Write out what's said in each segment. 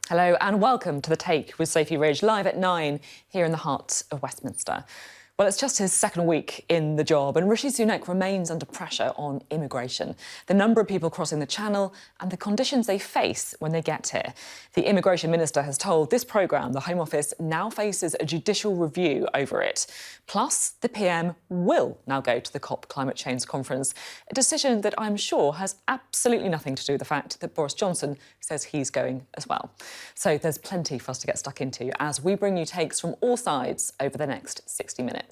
Hello and welcome to The Take with Sophy live at 9 here in the heart of Westminster. Well, it's just his second week in the job and Rishi Sunak remains under pressure on immigration, the number of people crossing the Channel and the conditions they face when they get here. The Immigration Minister has told this programme the Home Office now faces a judicial review over it. Plus, the PM will now go to the COP Climate Change Conference, a decision that I'm sure has absolutely nothing to do with the fact that Boris Johnson says he's going as well. So there's plenty for us to get stuck into as we bring you takes from all sides over the next 60 minutes.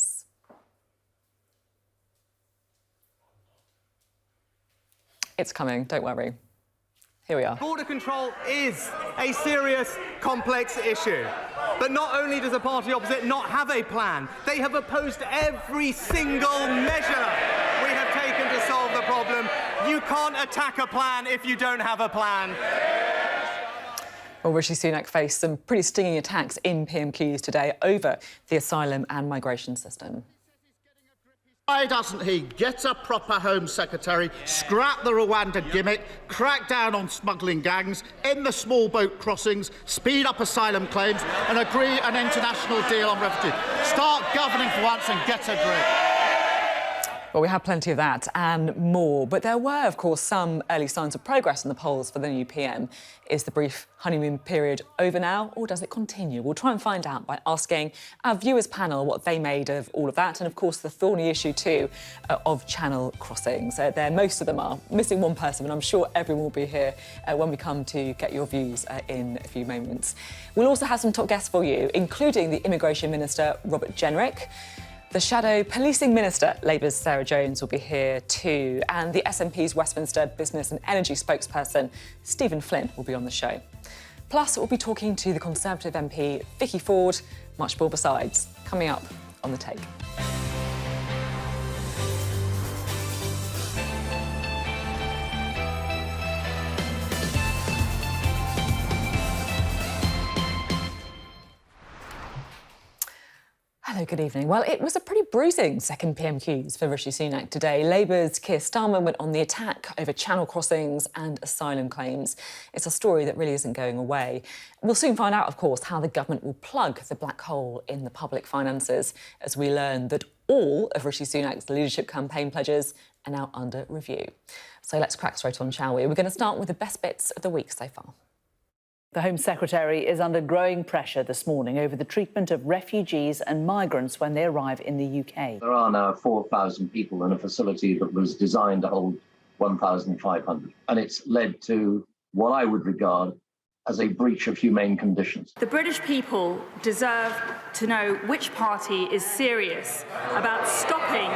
It's coming, don't worry. Here we are. Border control is a serious, complex issue. But not only does the party opposite not have a plan, they have opposed every single measure we have taken to solve the problem. You can't attack a plan if you don't have a plan. Well, Rishi Sunak faced some pretty stinging attacks in PMQs today over the asylum and migration system. Why doesn't he get a proper Home Secretary, scrap the Rwanda gimmick, crack down on smuggling gangs, end the small boat crossings, speed up asylum claims and agree an international deal on refugees? Start governing for once and get a grip. Well, we have plenty of that and more, but there were, of course, some early signs of progress in the polls for the new PM. Is the brief honeymoon period over now, or does it continue? We'll try and find out by asking our viewers panel what they made of all of that, and of course the thorny issue too of Channel crossings. Most of them are missing one person, and I'm sure everyone will be here when we come to get your views in a few moments. We'll also have some top guests for you, including the Immigration Minister, Robert Jenrick. The Shadow Policing Minister, Labour's Sarah Jones, will be here too. And the SNP's Westminster Business and Energy spokesperson, Stephen Flynn, will be on the show. Plus, we'll be talking to the Conservative MP, Vicky Ford, much more besides, coming up on The Take. Hello, good evening. Well, it was a pretty bruising second PMQs for Rishi Sunak today. Labour's Keir Starmer went on the attack over Channel crossings and asylum claims. It's a story that really isn't going away. We'll soon find out, of course, how the government will plug the black hole in the public finances as we learn that all of Rishi Sunak's leadership campaign pledges are now under review. So let's crack straight on, shall we? We're going to start with the best bits of the week so far. The Home Secretary is under growing pressure this morning over the treatment of refugees and migrants when they arrive in the UK. There are now 4,000 people in a facility that was designed to hold 1,500. And it's led to what I would regard as a breach of humane conditions. The British people deserve to know which party is serious about stopping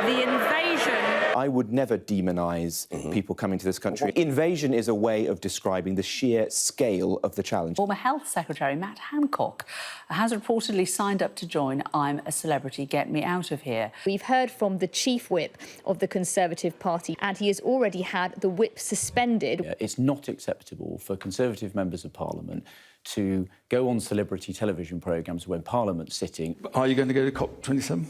the invasion. I would never demonise people coming to this country. Invasion is a way of describing the sheer scale of the challenge. Former Health Secretary Matt Hancock has reportedly signed up to join I'm a Celebrity, Get Me Out of Here. We've heard from the chief whip of the Conservative Party and he has already had the whip suspended. It's not acceptable for Conservative members of Parliament to go on celebrity television programmes when Parliament's sitting. Are you going to go to COP27?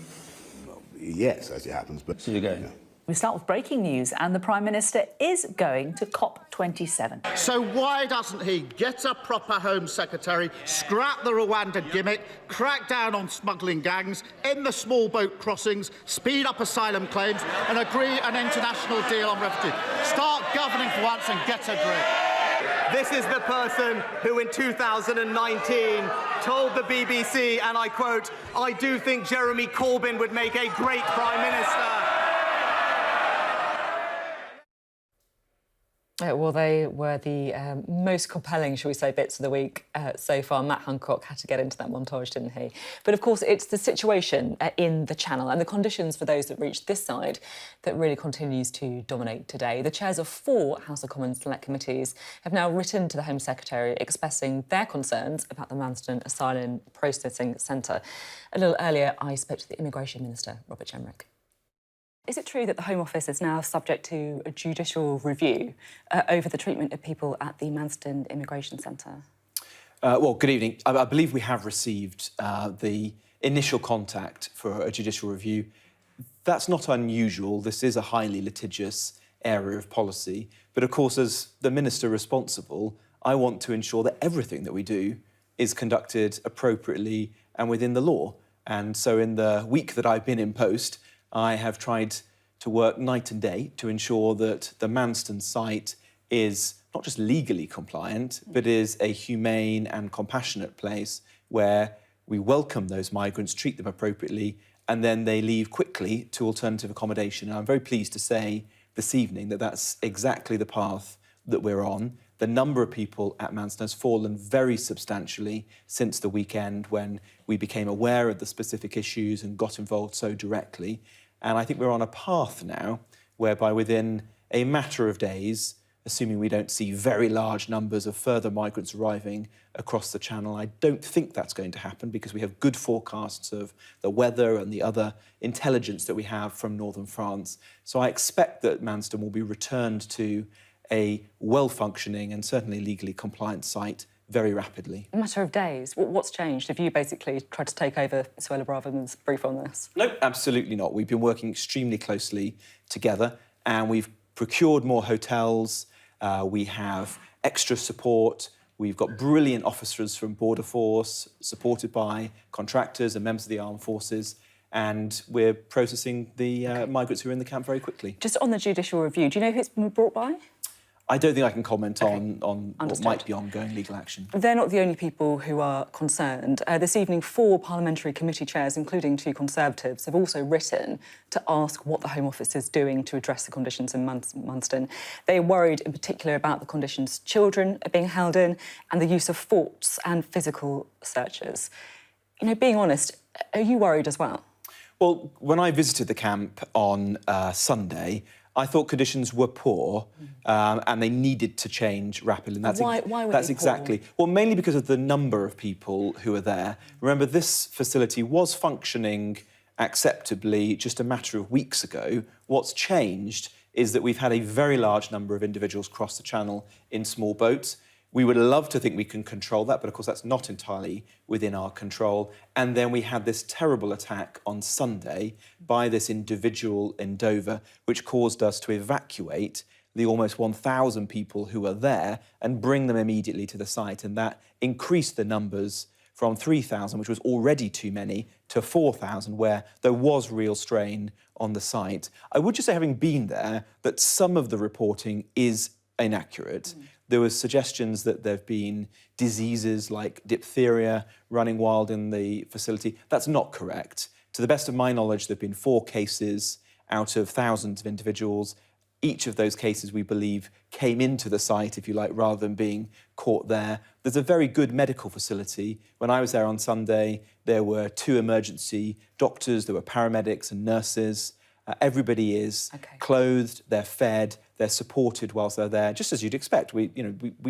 Well, yes, as it happens, but... So you're going? Yeah. We start with breaking news, and the Prime Minister is going to COP27. So why doesn't he get a proper Home Secretary, scrap the Rwanda gimmick, crack down on smuggling gangs, end the small boat crossings, speed up asylum claims and agree an international deal on refugees? Start governing for once and get a grip. This is the person who in 2019 told the BBC, and I quote, "I do think Jeremy Corbyn would make a great Prime Minister." Well, they were the most compelling, shall we say, bits of the week so far. Matt Hancock had to get into that montage, didn't he? But of course, it's the situation in the Channel and the conditions for those that reach this side that really continues to dominate today. The chairs of 4 House of Commons select committees have now written to the Home Secretary expressing their concerns about the Manston Asylum Processing Centre. A little earlier, I spoke to the Immigration Minister, Robert Jenrick. Is it true that the Home Office is now subject to a judicial review over the treatment of people at the Manston Immigration Centre? Well, good evening. I believe we have received the initial contact for a judicial review. That's not unusual. This is a highly litigious area of policy. But of course, as the minister responsible, I want to ensure that everything that we do is conducted appropriately and within the law. And so in the week that I've been in post, I have tried to work night and day to ensure that the Manston site is not just legally compliant, but is a humane and compassionate place where we welcome those migrants, treat them appropriately, and then they leave quickly to alternative accommodation. And I'm very pleased to say this evening that that's exactly the path that we're on. The number of people at Manston has fallen very substantially since the weekend when we became aware of the specific issues and got involved so directly. And I think we're on a path now whereby within a matter of days, assuming we don't see very large numbers of further migrants arriving across the Channel, I don't think that's going to happen because we have good forecasts of the weather and the other intelligence that we have from northern France. So I expect that Manston will be returned to a well-functioning and certainly legally compliant site very rapidly. A matter of days. What's changed? Have you basically tried to take over Suella Braverman's brief on this? No, absolutely not. We've been working extremely closely together and we've procured more hotels, we have extra support, we've got brilliant officers from Border Force, supported by contractors and members of the armed forces, and we're processing the migrants who are in the camp very quickly. Just on the judicial review, do you know who it's been brought by? I don't think I can comment on what might be ongoing legal action. They're not the only people who are concerned. This evening, 4 parliamentary committee chairs, including 2 Conservatives, have also written to ask what the Home Office is doing to address the conditions in Manston. They are worried in particular about the conditions children are being held in and the use of forts and physical searches. You know, being honest, are you worried as well? Well, when I visited the camp on Sunday, I thought conditions were poor and they needed to change rapidly. And that's why were that's they exactly. poor? Well, mainly because of the number of people who are there. Remember, this facility was functioning acceptably just a matter of weeks ago. What's changed is that we've had a very large number of individuals cross the Channel in small boats. We would love to think we can control that, but of course that's not entirely within our control. And then we had this terrible attack on Sunday by this individual in Dover, which caused us to evacuate the almost 1,000 people who were there and bring them immediately to the site. And that increased the numbers from 3,000, which was already too many, to 4,000, where there was real strain on the site. I would just say, having been there, that some of the reporting is inaccurate. There were suggestions that there have been diseases like diphtheria running wild in the facility. That's not correct. To the best of my knowledge, there have been 4 cases out of thousands of individuals. Each of those cases, we believe, came into the site, if you like, rather than being caught there. There's a very good medical facility. When I was there on Sunday, there were 2 emergency doctors, there were paramedics and nurses. Everybody is clothed, they're fed, they're supported whilst they're there, just as you'd expect. We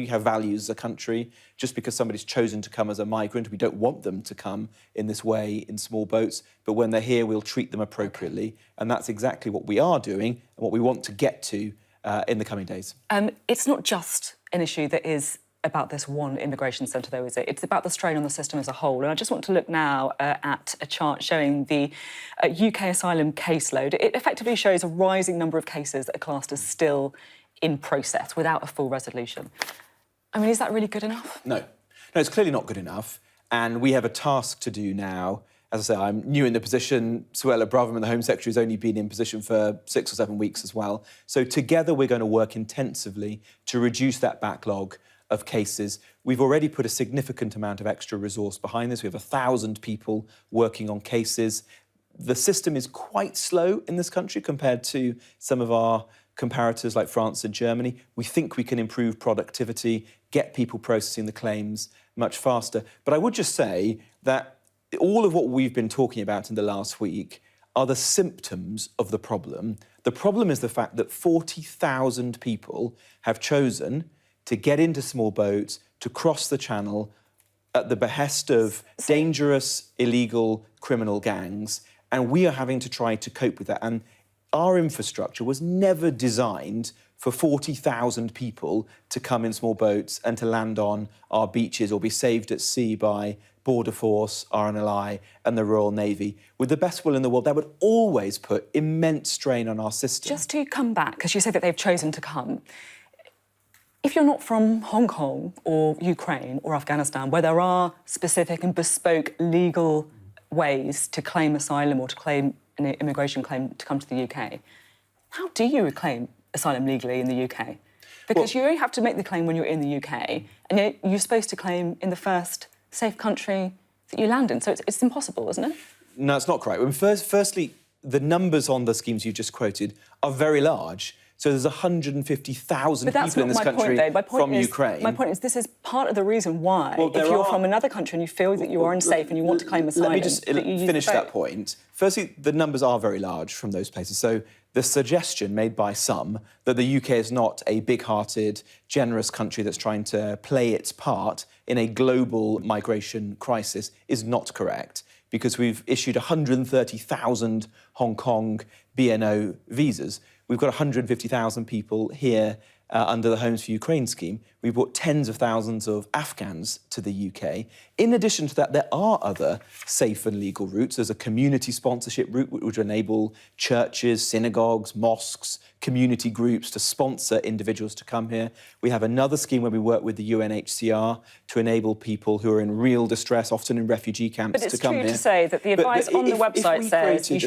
have values as a country. Just because somebody's chosen to come as a migrant, we don't want them to come in this way in small boats. But when they're here, we'll treat them appropriately. And that's exactly what we are doing and what we want to get to in the coming days. It's not just an issue that is about this one immigration centre, though, is it? It's about the strain on the system as a whole. And I just want to look now at a chart showing the UK asylum caseload. It effectively shows a rising number of cases that are classed as still in process without a full resolution. I mean, is that really good enough? No. No, it's clearly not good enough. And we have a task to do now. As I say, I'm new in the position. Suella Braverman, the Home Secretary, has only been in position for 6 or 7 weeks as well. So together we're going to work intensively to reduce that backlog of cases. We've already put a significant amount of extra resource behind this. We have 1,000 people working on cases. The system is quite slow in this country compared to some of our comparators like France and Germany. We think we can improve productivity, get people processing the claims much faster. But I would just say that all of what we've been talking about in the last week are the symptoms of the problem. The problem is the fact that 40,000 people have chosen to get into small boats, to cross the Channel at the behest of dangerous, illegal, criminal gangs, and we are having to try to cope with that. And our infrastructure was never designed for 40,000 people to come in small boats and to land on our beaches or be saved at sea by Border Force, RNLI and the Royal Navy. With the best will in the world, that would always put immense strain on our system. Just to come back, because you say that they've chosen to come, If you're not from Hong Kong or Ukraine or Afghanistan, where there are specific and bespoke legal ways to claim asylum or to claim an immigration claim to come to the UK, how do you claim asylum legally in the UK? Because you only have to make the claim when you're in the UK, and yet you're supposed to claim in the first safe country that you land in. So it's impossible, isn't it? No, it's not correct. Firstly, the numbers on the schemes you just quoted are very large. So there's 150,000 people in this country from Ukraine. My point is, this is part of the reason why, if you're from another country and you feel that you are unsafe and you want to claim asylum, let me just finish that point. Firstly, the numbers are very large from those places. So the suggestion made by some that the UK is not a big-hearted, generous country that's trying to play its part in a global migration crisis is not correct, because we've issued 130,000 Hong Kong BNO visas. We've got 150,000 people here under the Homes for Ukraine scheme. We've brought tens of thousands of Afghans to the UK. In addition to that, there are other safe and legal routes. There's a community sponsorship route which would enable churches, synagogues, mosques, community groups to sponsor individuals to come here. We have another scheme where we work with the UNHCR to enable people who are in real distress, often in refugee camps, to come here. But it's true to say that the advice on the website says you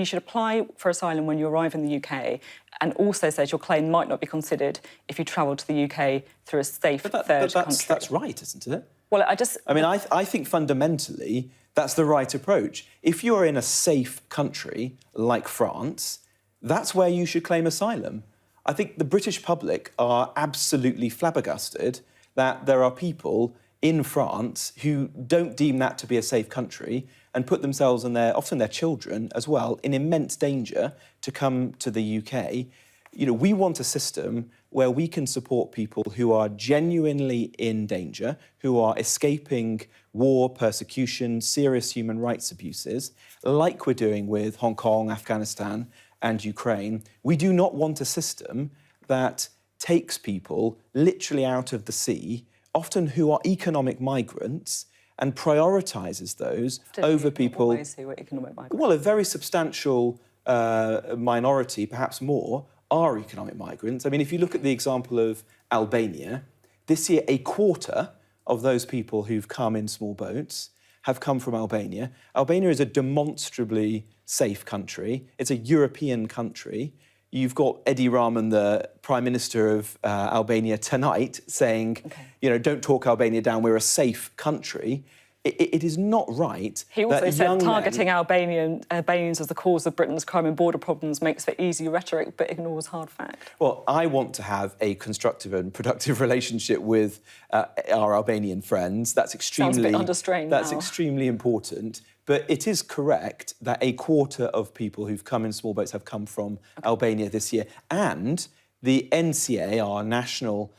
should apply for asylum when you arrive in the UK, and also says your claim might not be considered if you travel to the UK through a safe third country. That's right, isn't it? Well, I think fundamentally that's the right approach. If you're in a safe country like France, that's where you should claim asylum. I think the British public are absolutely flabbergasted that there are people in France who don't deem that to be a safe country and put themselves and often their children as well in immense danger to come to the UK. You know, we want a system where we can support people who are genuinely in danger, who are escaping war, persecution, serious human rights abuses, like we're doing with Hong Kong, Afghanistan and Ukraine. We do not want a system that takes people literally out of the sea, often who are economic migrants, and prioritises those over people. Who are economic migrants? Well, a very substantial minority, perhaps more, are economic migrants. I mean, if you look at the example of Albania, this year a quarter of those people who've come in small boats have come from Albania. Albania is a demonstrably safe country. It's a European country. You've got Edi Rahman, the Prime Minister of Albania, tonight saying, you know, don't talk Albania down, we're a safe country. It is not right. He also said targeting Albanians as the cause of Britain's crime and border problems makes for easy rhetoric but ignores hard fact. Well, I want to have a constructive and productive relationship with our Albanian friends. That's extremely... Sounds a bit under strain That's now. extremely important. But it is correct that a quarter of people who've come in small boats have come from Albania this year. And the NCA, our national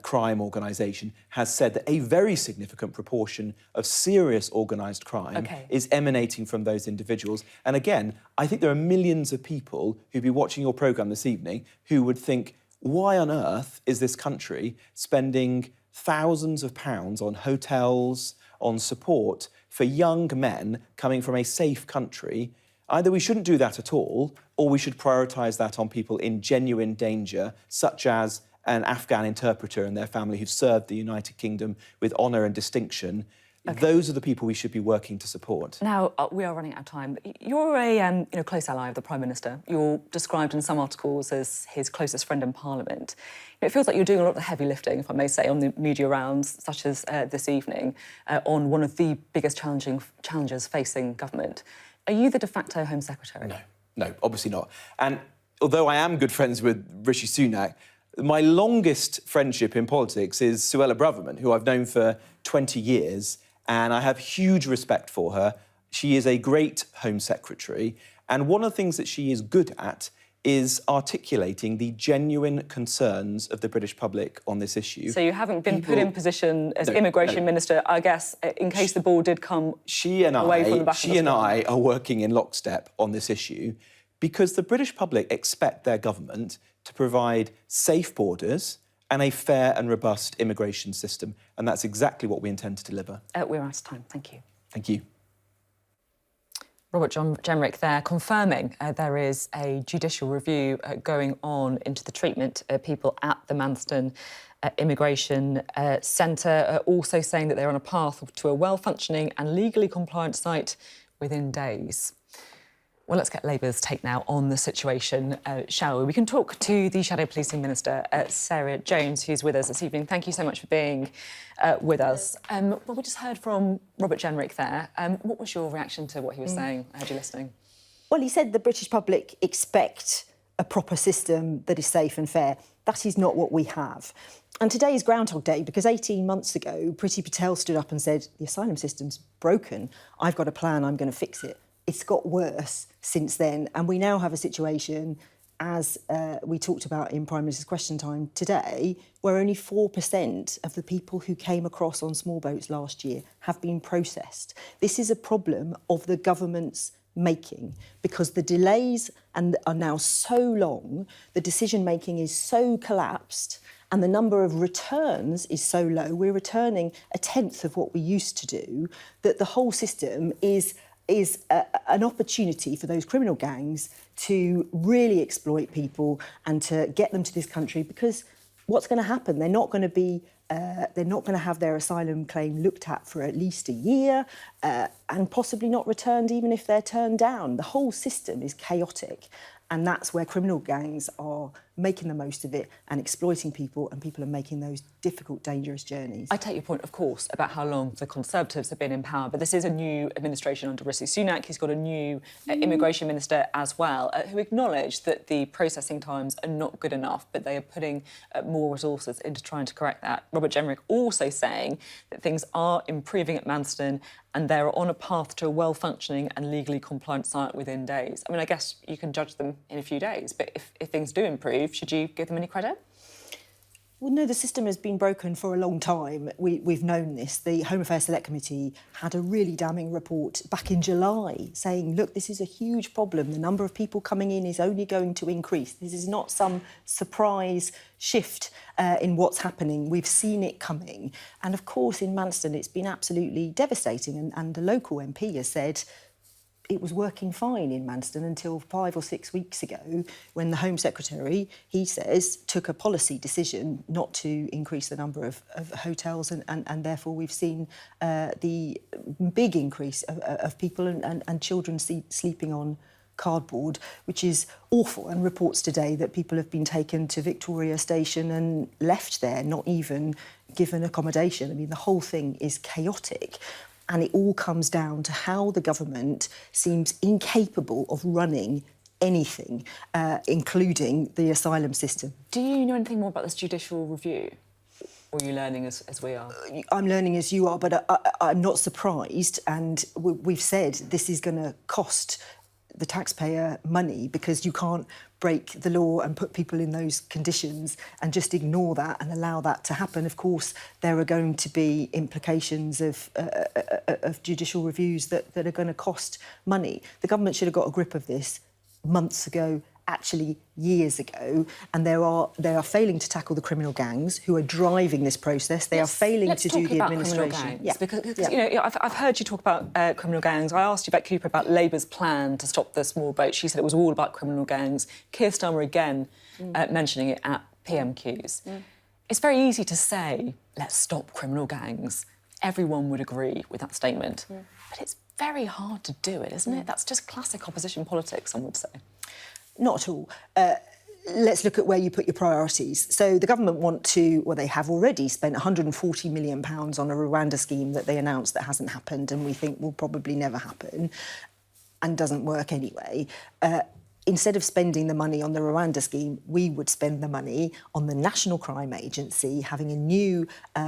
crime organisation, has said that a very significant proportion of serious organised crime is emanating from those individuals. And again, I think there are millions of people who'd be watching your programme this evening who would think, why on earth is this country spending thousands of pounds on hotels, on support for young men coming from a safe country? Either we shouldn't do that at all, or we should prioritise that on people in genuine danger, such as an Afghan interpreter and their family who've served the United Kingdom with honour and distinction. Those are the people we should be working to support. Now, we are running out of time. You're a close ally of the Prime Minister. You're described in some articles as his closest friend in Parliament. It feels like you're doing a lot of the heavy lifting, if I may say, on the media rounds, such as this evening, on one of the biggest challenges facing government. Are you the de facto Home Secretary? No, obviously not. And although I am good friends with Rishi Sunak, my longest friendship in politics is Suella Braverman, who I've known for 20 years, and I have huge respect for her. She is a great Home Secretary, and one of the things that she is good at is articulating the genuine concerns of the British public on this issue. So you haven't been put in position as Immigration Minister, I guess, in case the ball did come away from the back of the She and I are working in lockstep on this issue because the British public expect their government to provide safe borders and a fair and robust immigration system, and that's exactly what we intend to deliver. We're out of time. Thank you. Thank you. Jenrick there, confirming there is a judicial review going on into the treatment of people at the Manston Immigration Centre, also saying that they're on a path to a well-functioning and legally compliant site within days. Well, let's get Labour's take now on the situation, shall we? We can talk to the Shadow Policing Minister, Sarah Jones, who's with us this evening. Thank you so much for being with us. Well, we just heard from Robert Jenrick there. What was your reaction to what he was saying? I heard you listening. Well, he said the British public expect a proper system that is safe and fair. That is not what we have. And today is Groundhog Day because 18 months ago, Priti Patel stood up and said, the asylum system's broken. I've got a plan, I'm going to fix it. It's got worse since then, and we now have a situation, as we talked about in Prime Minister's Question Time today, where only 4% of the people who came across on small boats last year have been processed. This is a problem of the government's making because the delays are now so long, the decision-making is so collapsed, and the number of returns is so low, we're returning a tenth of what we used to do, that the whole system is an opportunity for those criminal gangs to really exploit people and to get them to this country, because what's going to happen? They're not going to have their asylum claim looked at for at least a year and possibly not returned even if they're turned down. The whole system is chaotic, and that's where criminal gangs are making the most of it and exploiting people, and people are making those difficult, dangerous journeys. I take your point, of course, about how long the Conservatives have been in power, but this is a new administration under Rishi Sunak. He's got a new immigration minister as well, who acknowledged that the processing times are not good enough, but they are putting more resources into trying to correct that. Robert Jenrick also saying that things are improving at Manston and they're on a path to a well-functioning and legally compliant site within days. I mean, I guess you can judge them in a few days, but if things do improve, should you give them any credit? Well, no, the system has been broken for a long time. We've known this. The Home Affairs Select Committee had a really damning report back in July saying, look, this is a huge problem. The number of people coming in is only going to increase. This is not some surprise shift in what's happening. We've seen it coming. And of course, in Manston, it's been absolutely devastating. And the local MP has said, it was working fine in Manston until 5 or 6 weeks ago when the Home Secretary, he says, took a policy decision not to increase the number of hotels and therefore we've seen the big increase of people and children sleeping on cardboard, which is awful, and reports today that people have been taken to Victoria Station and left there, not even given accommodation. I mean, the whole thing is chaotic. And it all comes down to how the government seems incapable of running anything, including the asylum system. Do you know anything more about this judicial review? Or are you learning as we are? I'm learning as you are, but I'm not surprised. And we've said this is going to cost the taxpayer money because you can't break the law and put people in those conditions and just ignore that and allow that to happen. Of course, there are going to be implications of judicial reviews that are going to cost money. The government should have got a grip of this months ago, actually years ago, and they are failing to tackle the criminal gangs who are driving this process. They are failing to do the administration. Yeah. Because you know, I've heard you talk about criminal gangs. I asked you about Cooper about Labour's plan to stop the small boats. She said it was all about criminal gangs. Keir Starmer again mentioning it at PMQs. It's very easy to say, let's stop criminal gangs. Everyone would agree with that statement. But it's very hard to do it, isn't it? That's just classic opposition politics, some would say. Not at all. Let's look at where you put your priorities. So the government want to, well, they have already spent £140 million on a Rwanda scheme that they announced that hasn't happened and we think will probably never happen and doesn't work anyway. Instead of spending the money on the Rwanda scheme, we would spend the money on the National Crime Agency, having a new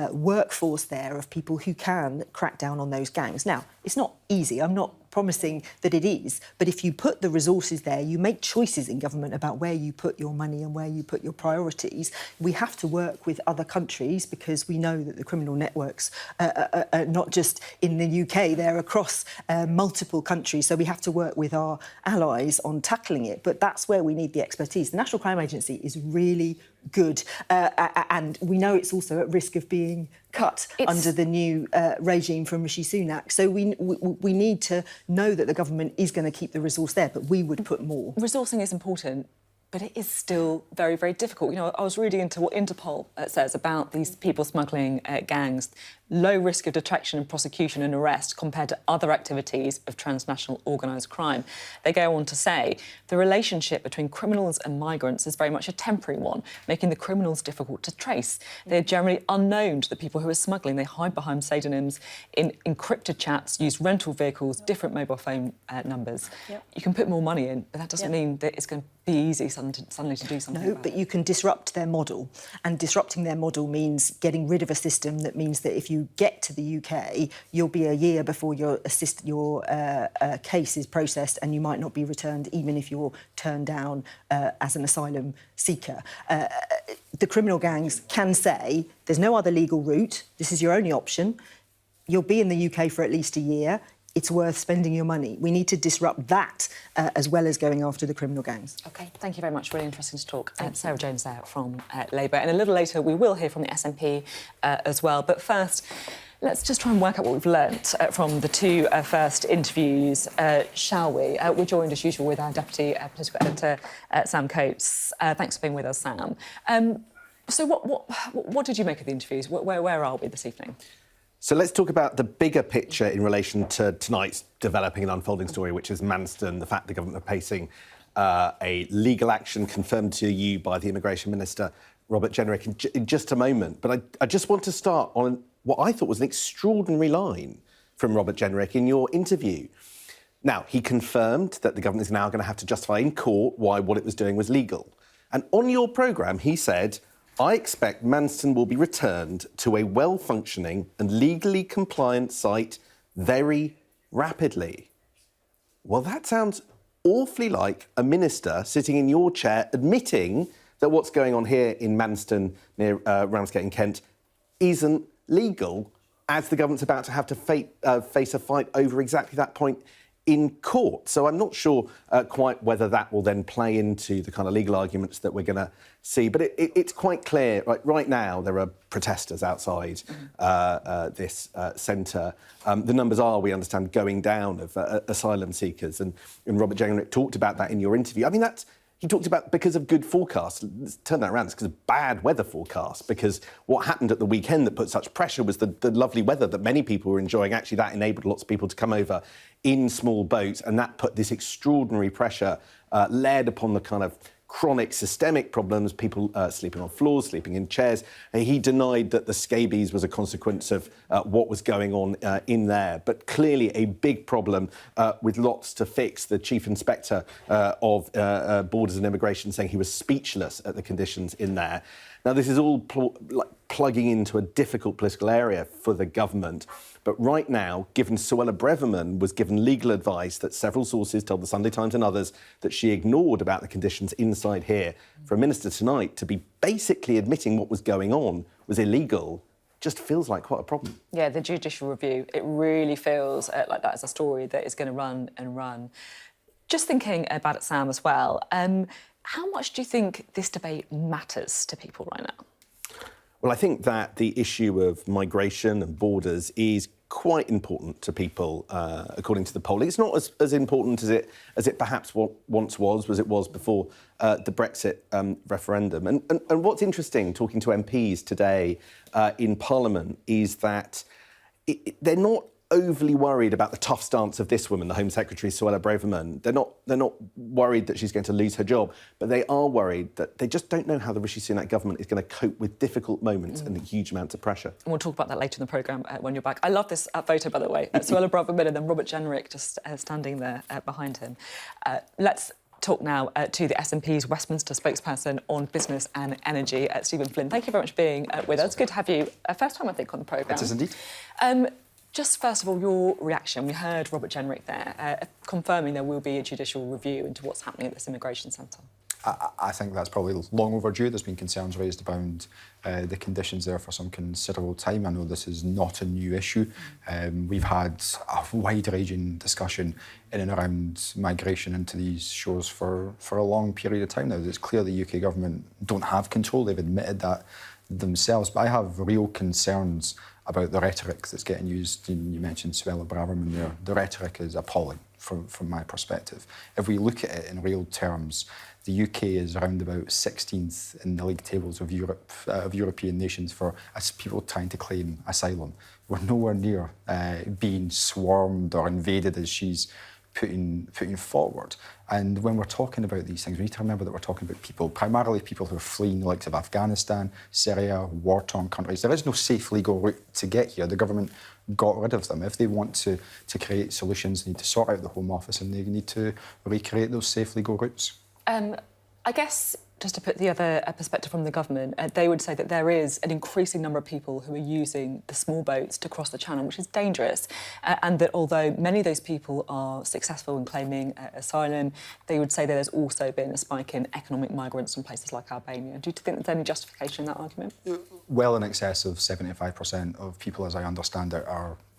workforce there of people who can crack down on those gangs. Now, it's not easy. I'm not promising that it is, but if you put the resources there, you make choices in government about where you put your money and where you put your priorities. We have to work with other countries because we know that the criminal networks are not just in the UK, they're across multiple countries, so we have to work with our allies on tackling it, but that's where we need the expertise. The National Crime Agency is really, good. And we know it's also at risk of being cut under the new regime from Rishi Sunak. So we need to know that the government is going to keep the resource there, but we would put more. Resourcing is important, but it is still very, very difficult. You know, I was reading into what Interpol says about these people smuggling gangs. Low risk of detection and prosecution and arrest compared to other activities of transnational organised crime. They go on to say the relationship between criminals and migrants is very much a temporary one, making the criminals difficult to trace. They're generally unknown to the people who are smuggling. They hide behind pseudonyms in encrypted chats, use rental vehicles, different mobile phone numbers. Yep. You can put more money in, but that doesn't mean that it's going to be easy suddenly to do something. No, but you can disrupt their model, and disrupting their model means getting rid of a system that means that if you get to the UK, you'll be a year before your case is processed, and you might not be returned even if you're turned down as an asylum seeker. The criminal gangs can say, there's no other legal route, this is your only option, you'll be in the UK for at least a year, it's worth spending your money. We need to disrupt that as well as going after the criminal gangs. OK, thank you very much. Really interesting to talk. Sarah Jones there from Labour. And a little later, we will hear from the SNP as well. But first, let's just try and work out what we've learnt from the two first interviews, shall we? We're joined, as usual, with our Deputy Political Editor, Sam Coates. Thanks for being with us, Sam. So what did you make of the interviews? Where are we this evening? So let's talk about the bigger picture in relation to tonight's developing and unfolding story, which is Manston, the fact the government are facing a legal action confirmed to you by the Immigration Minister, Robert Jenrick, in just a moment. But I just want to start on what I thought was an extraordinary line from Robert Jenrick in your interview. Now, he confirmed that the government is now going to have to justify in court why what it was doing was legal. And on your programme, he said, I expect Manston will be returned to a well-functioning and legally compliant site very rapidly. Well, that sounds awfully like a minister sitting in your chair admitting that what's going on here in Manston near Ramsgate in Kent isn't legal, as the government's about to have to face a fight over exactly that point in court. So I'm not sure quite whether that will then play into the kind of legal arguments that we're going to see. But it's quite clear, right now, there are protesters outside this centre. The numbers are, we understand, going down of asylum seekers. And Robert Jenrick talked about that in your interview. I mean, he talked about because of good forecasts. Let's turn that around. It's because of bad weather forecasts, because what happened at the weekend that put such pressure was the lovely weather that many people were enjoying. Actually, that enabled lots of people to come over in small boats, and that put this extraordinary pressure laid upon the kind of chronic systemic problems, people sleeping on floors, sleeping in chairs. He denied that the scabies was a consequence of what was going on in there. But clearly a big problem with lots to fix. The Chief Inspector of Borders and Immigration saying he was speechless at the conditions in there. Now, this is all plugging into a difficult political area for the government. But right now, given Suella Braverman was given legal advice that several sources told the Sunday Times and others that she ignored about the conditions inside here, for a minister tonight to be basically admitting what was going on was illegal just feels like quite a problem. Yeah, the judicial review, it really feels like that is a story that is going to run and run. Just thinking about it, Sam, as well, how much do you think this debate matters to people right now? Well, I think that the issue of migration and borders is quite important to people, according to the polling. It's not as important as it perhaps once was, as it was before the Brexit referendum. And what's interesting, talking to MPs today in Parliament, is that they're not overly worried about the tough stance of this woman, the Home Secretary, Suella Braverman. They're not worried that she's going to lose her job, but they are worried that they just don't know how the Rishi Sunak government is going to cope with difficult moments and huge amounts of pressure. And we'll talk about that later in the programme when you're back. I love this photo, by the way. Suella Braverman and then Robert Jenrick just standing there behind him. Let's talk now to the SNP's Westminster spokesperson on business and energy, Stephen Flynn. Thank you very much for being with us. Good to have you. First time, I think, on the programme. It is indeed. Just first of all, your reaction. We heard Robert Jenrick there confirming there will be a judicial review into what's happening at this immigration centre. I think that's probably long overdue. There's been concerns raised about the conditions there for some considerable time. I know this is not a new issue. We've had a wide-ranging discussion in and around migration into these shores for a long period of time now. It's clear the UK government don't have control. They've admitted that themselves. But I have real concerns about the rhetoric that's getting used. You mentioned Suella Braverman there. The rhetoric is appalling from my perspective. If we look at it in real terms, the UK is around about 16th in the league tables of Europe, of European nations for people trying to claim asylum. We're nowhere near being swarmed or invaded as she's putting forward. And when we're talking about these things, we need to remember that we're talking about people, primarily people who are fleeing the likes of Afghanistan, Syria, war-torn countries. There is no safe legal route to get here. The government got rid of them. If they want to create solutions, they need to sort out the Home Office and they need to recreate those safe legal routes. I guess, just to put the other perspective from the government, they would say that there is an increasing number of people who are using the small boats to cross the channel, which is dangerous, and that although many of those people are successful in claiming asylum, they would say that there's also been a spike in economic migrants from places like Albania. Do you think there's any justification in that argument? Well in excess of 75% of people, as I understand it,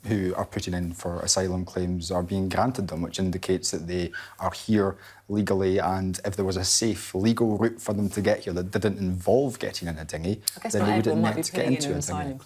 who are putting in for asylum claims are being granted them, which indicates that they are here legally, and if there was a safe legal route for them to get here that didn't involve getting in a dinghy, then they wouldn't need to get into a dinghy.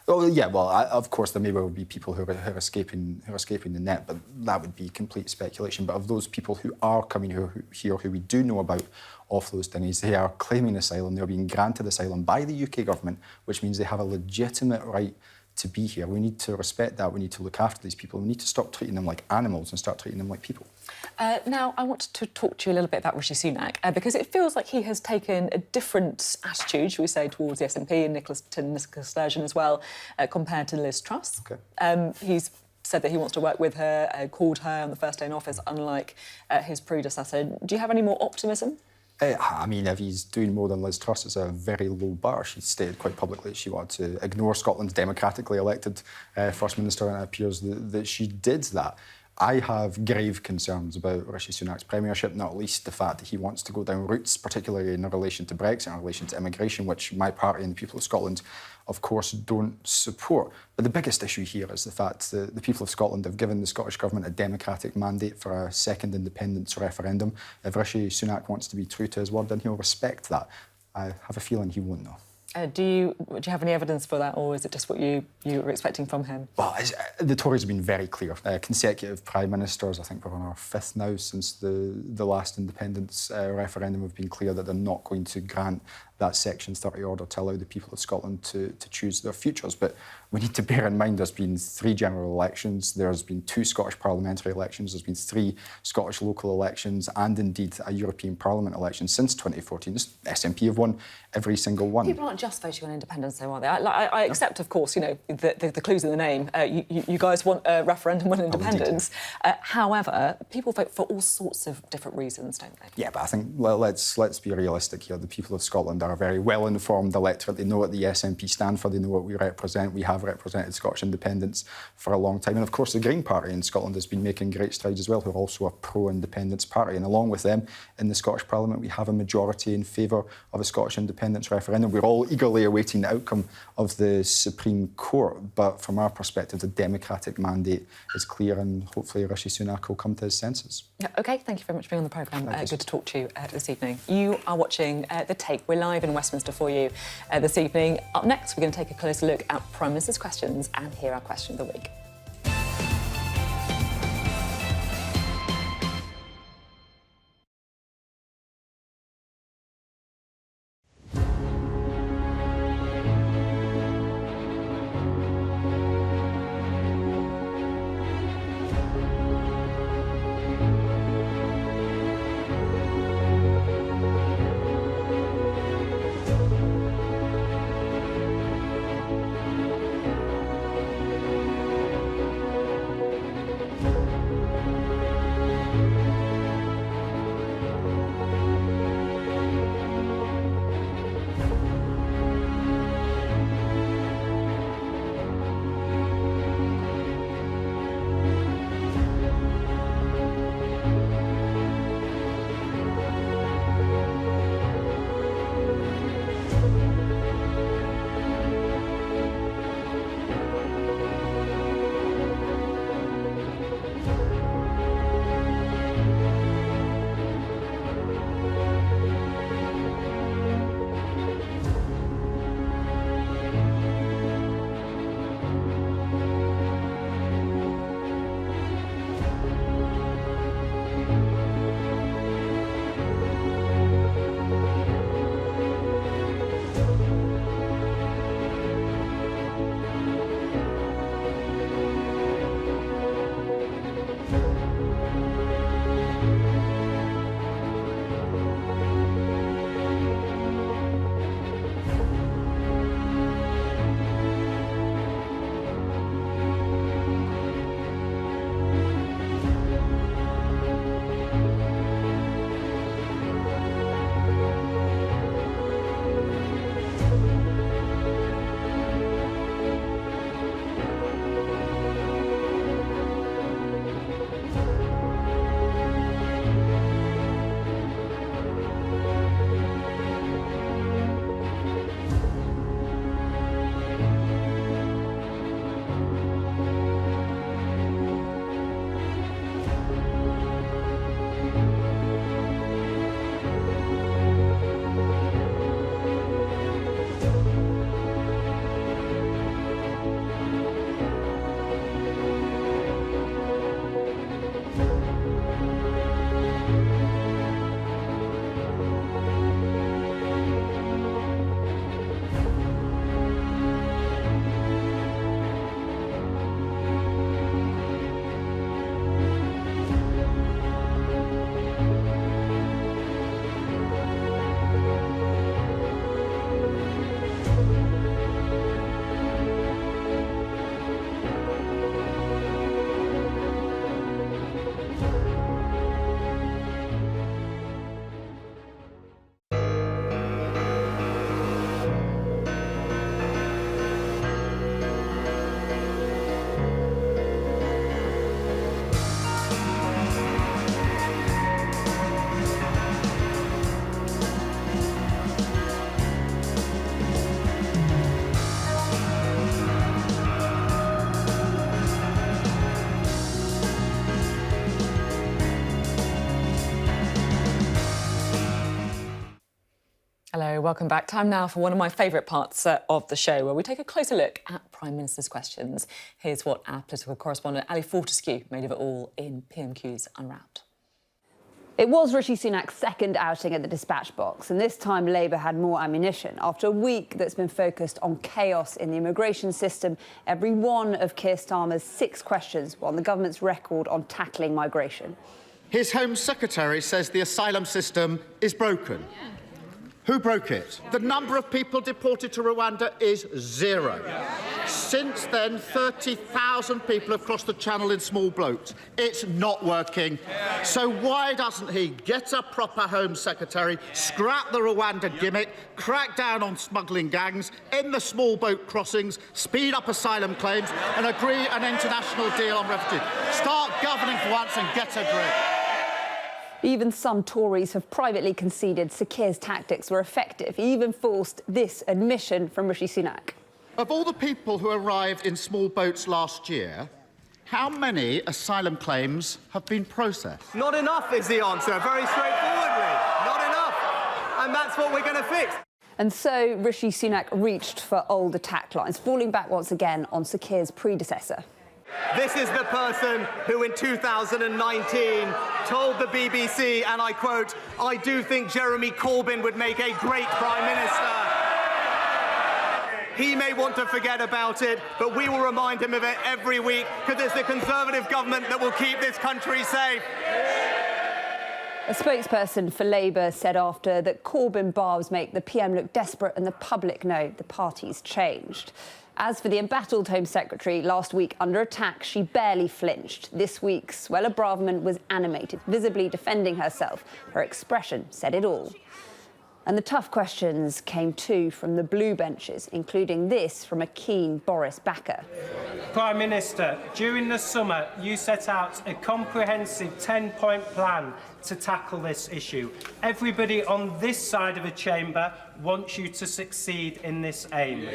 Oh yeah, well, of course there may well be people who are escaping the net, but that would be complete speculation. But of those people who are coming here, who we do know about off those dinghies, they are claiming asylum. They're being granted asylum by the UK government, which means they have a legitimate right to be here. We need to respect that. We need to look after these people. We need to stop treating them like animals and start treating them like people. Now, I want to talk to you a little bit about Rishi Sunak, because it feels like he has taken a different attitude, shall we say, towards the SNP and Nicola Sturgeon as well, compared to Liz Truss. Okay. He's said that he wants to work with her, called her on the first day in office, unlike his predecessor. Do you have any more optimism? I mean, if he's doing more than Liz Truss, it's a very low bar. She stated quite publicly that she wanted to ignore Scotland's democratically elected First Minister, and it appears that she did that. I have grave concerns about Rishi Sunak's premiership, not least the fact that he wants to go down routes, particularly in relation to Brexit, in relation to immigration, which my party and the people of Scotland, of course, don't support. But the biggest issue here is the fact that the people of Scotland have given the Scottish Government a democratic mandate for a second independence referendum. If Rishi Sunak wants to be true to his word, then he'll respect that. I have a feeling he won't, though. Do you have any evidence for that, or is it just what you were expecting from him? Well, the Tories have been very clear. Consecutive Prime Ministers, I think we're on our fifth now since the last independence referendum, have been clear that they're not going to grant that Section 30 order to allow the people of Scotland to choose their futures. But we need to bear in mind there's been 3 general elections, there's been 2 Scottish parliamentary elections, there's been 3 Scottish local elections, and indeed a European Parliament election since 2014. The SNP have won every single one. People aren't just voting on independence, though, are they? I accept, of course, you know, the clues in the name. You guys want a referendum on independence. However, people vote for all sorts of different reasons, don't they? Yeah, but I think let's be realistic here. The people of Scotland are a very well-informed electorate. They know what the SNP stand for. They know what we represent. We have represented Scottish independence for a long time. And of course, the Green Party in Scotland has been making great strides as well, who are also a pro-independence party. And along with them, in the Scottish Parliament, we have a majority in favour of a Scottish independence referendum. We're all eagerly awaiting the outcome of the Supreme Court. But from our perspective, the democratic mandate is clear, and hopefully Rishi Sunak will come to his senses. Yeah, OK, thank you very much for being on the programme. Good to talk to you this evening. You are watching The Take. We're live in Westminster for you this evening. Up next, we're going to take a closer look at Prime Minister's questions and hear our question of the week. welcome back. Time now for one of my favourite parts of the show, where we take a closer look at Prime Minister's questions. Here's what our political correspondent Ali Fortescue made of it all in PMQ's Unwrapped. It was Rishi Sunak's second outing at the dispatch box, and this time Labour had more ammunition. After a week that's been focused on chaos in the immigration system, every one of Keir Starmer's 6 questions were on the government's record on tackling migration. His Home Secretary says the asylum system is broken. Who broke it? The number of people deported to Rwanda is 0. Since then, 30,000 people have crossed the channel in small boats. It's not working. So why doesn't he get a proper Home Secretary, scrap the Rwanda gimmick, crack down on smuggling gangs, end the small boat crossings, speed up asylum claims and agree an international deal on refugees? Start governing for once and get a grip. Even some Tories have privately conceded Sir Keir's tactics were effective. He even forced this admission from Rishi Sunak. Of all the people who arrived in small boats last year, how many asylum claims have been processed? Not enough is the answer, very straightforwardly. Not enough. And that's what we're going to fix. And so Rishi Sunak reached for old attack lines, falling back once again on Sir Keir's predecessor. This is the person who in 2019 told the BBC, and I quote, "I do think Jeremy Corbyn would make a great Prime Minister." He may want to forget about it, but we will remind him of it every week, because it's the Conservative government that will keep this country safe. A spokesperson for Labour said after that Corbyn barbs make the PM look desperate and the public know the party's changed. As for the embattled Home Secretary, last week under attack, she barely flinched. This week, Suella Braverman was animated, visibly defending herself. Her expression said it all. And the tough questions came too from the blue benches, including this from a keen Boris backer. Prime Minister, during the summer, you set out a comprehensive 10-point plan to tackle this issue. Everybody on this side of the chamber wants you to succeed in this aim.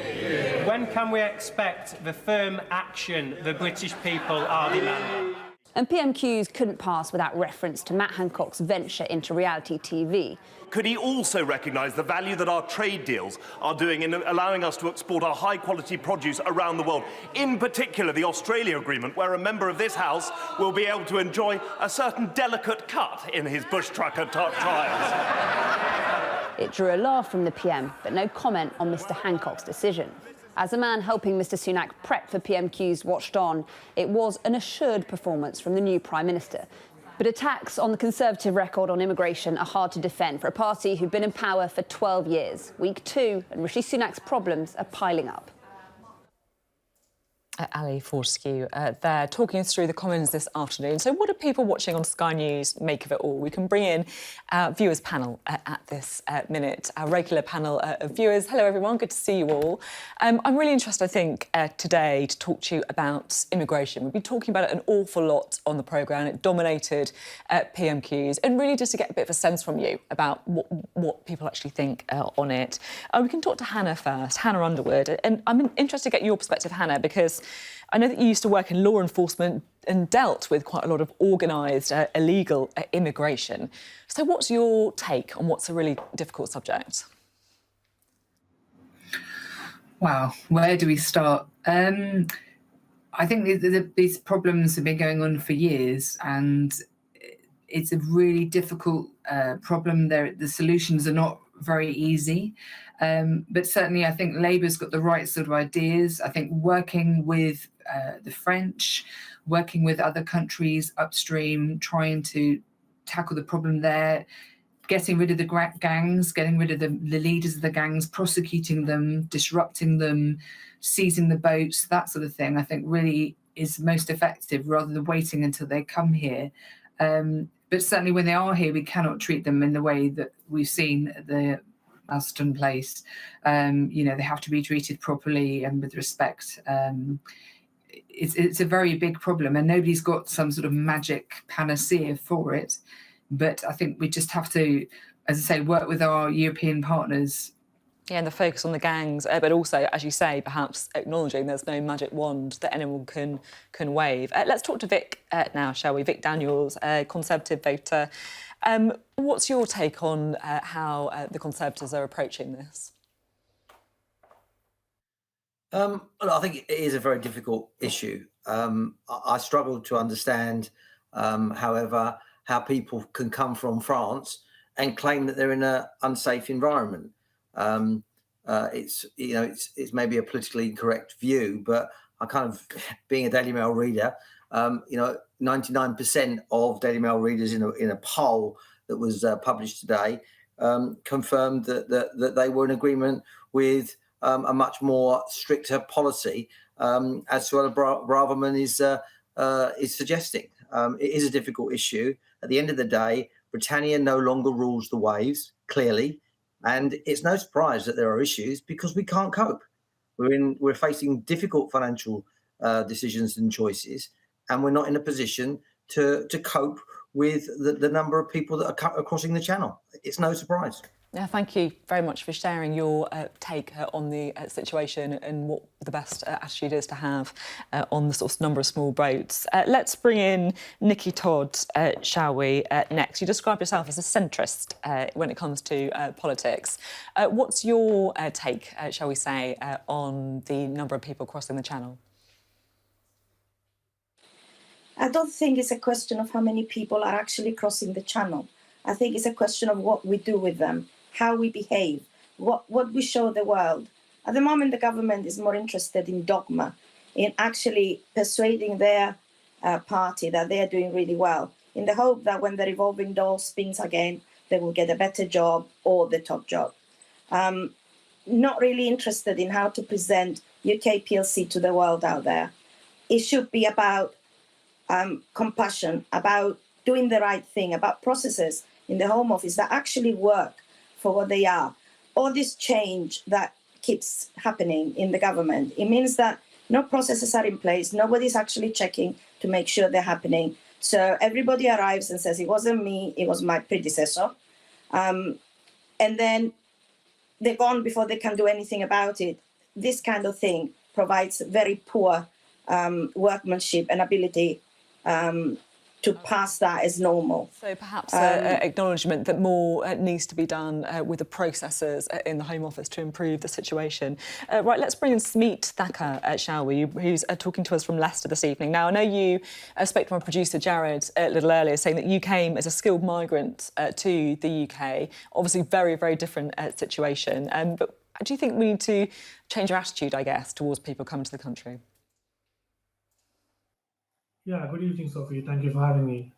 When can we expect the firm action the British people are demanding? And PMQs couldn't pass without reference to Matt Hancock's venture into reality TV. Could he also recognise the value that our trade deals are doing in allowing us to export our high-quality produce around the world, in particular the Australia Agreement, where a member of this House will be able to enjoy a certain delicate cut in his bush trucker trials? It drew a laugh from the PM, but no comment on Mr Hancock's decision. As a man helping Mr Sunak prep for PMQs watched on, it was an assured performance from the new Prime Minister. But attacks on the Conservative record on immigration are hard to defend for a party who've been in power for 12 years. Week 2, and Rishi Sunak's problems are piling up. Ali Fortescue there, talking us through the Commons this afternoon. So what do people watching on Sky News make of it all? We can bring in our viewers panel at this minute, our regular panel of viewers. Hello, everyone. Good to see you all. I'm really interested, I think, today to talk to you about immigration. We've been talking about it an awful lot on the programme. It dominated PMQs, and really just to get a bit of a sense from you about what people actually think on it. We can talk to Hannah first, Hannah Underwood. And I'm interested to get your perspective, Hannah, because I know that you used to work in law enforcement and dealt with quite a lot of organised illegal immigration. So what's your take on what's a really difficult subject? Wow, where do we start? I think these problems have been going on for years, and it's a really difficult problem. The solutions are not very easy. But certainly I think Labour's got the right sort of ideas. I think working with the French, working with other countries upstream, trying to tackle the problem there, getting rid of the gangs, getting rid of the leaders of the gangs, prosecuting them, disrupting them, seizing the boats, that sort of thing, I think really is most effective rather than waiting until they come here. But certainly when they are here, we cannot treat them in the way that we've seen at the Alston place. They have to be treated properly and with respect. It's a very big problem, and nobody's got some sort of magic panacea for it. But I think we just have to, as I say, work with our European partners. Yeah, and the focus on the gangs, but also, as you say, perhaps acknowledging there's no magic wand that anyone can wave. Let's talk to Vic now, shall we? Vic Daniels, a Conservative voter. What's your take on how the Conservatives are approaching this? Well, I think it is a very difficult issue. I struggle to understand, however, how people can come from France and claim that they're in an unsafe environment. It's maybe a politically incorrect view, but I kind of, being a Daily Mail reader, 99% of Daily Mail readers in a poll that was published today confirmed that they were in agreement with a much more stricter policy, as Suella Braverman is suggesting. It is a difficult issue. At the end of the day, Britannia no longer rules the waves, clearly, and it's no surprise that there are issues because we can't cope. We're facing difficult financial decisions and choices, and we're not in a position to cope with the number of people that are crossing the channel. It's no surprise. Yeah, thank you very much for sharing your take on the situation and what the best attitude is to have on the sort of number of small boats. Let's bring in Nikki Todd, shall we, next. You describe yourself as a centrist when it comes to politics. What's your take, shall we say, on the number of people crossing the channel? I don't think it's a question of how many people are actually crossing the channel. I think it's a question of what we do with them, how we behave, what we show the world. At the moment, the government is more interested in dogma, in actually persuading their party that they are doing really well, in the hope that when the revolving door spins again, they will get a better job or the top job. Not really interested in how to present UK PLC to the world out there. It should be about compassion, about doing the right thing, about processes in the Home Office that actually work for what they are. All this change that keeps happening in the government, it means that no processes are in place, nobody's actually checking to make sure they're happening. So everybody arrives and says, it wasn't me, it was my predecessor. And then they're gone before they can do anything about it. This kind of thing provides very poor workmanship and ability to pass that as normal. So perhaps an acknowledgement that more needs to be done with the processes in the Home Office to improve the situation. Right, let's bring in Smeet Thacker, shall we, who's talking to us from Leicester this evening. Now, I know you spoke to my producer, Jared, a little earlier, saying that you came as a skilled migrant to the UK. Obviously, very, very different situation. But do you think we need to change our attitude, I guess, towards people coming to the country? Yeah, good evening, Sophie. Thank you for having me.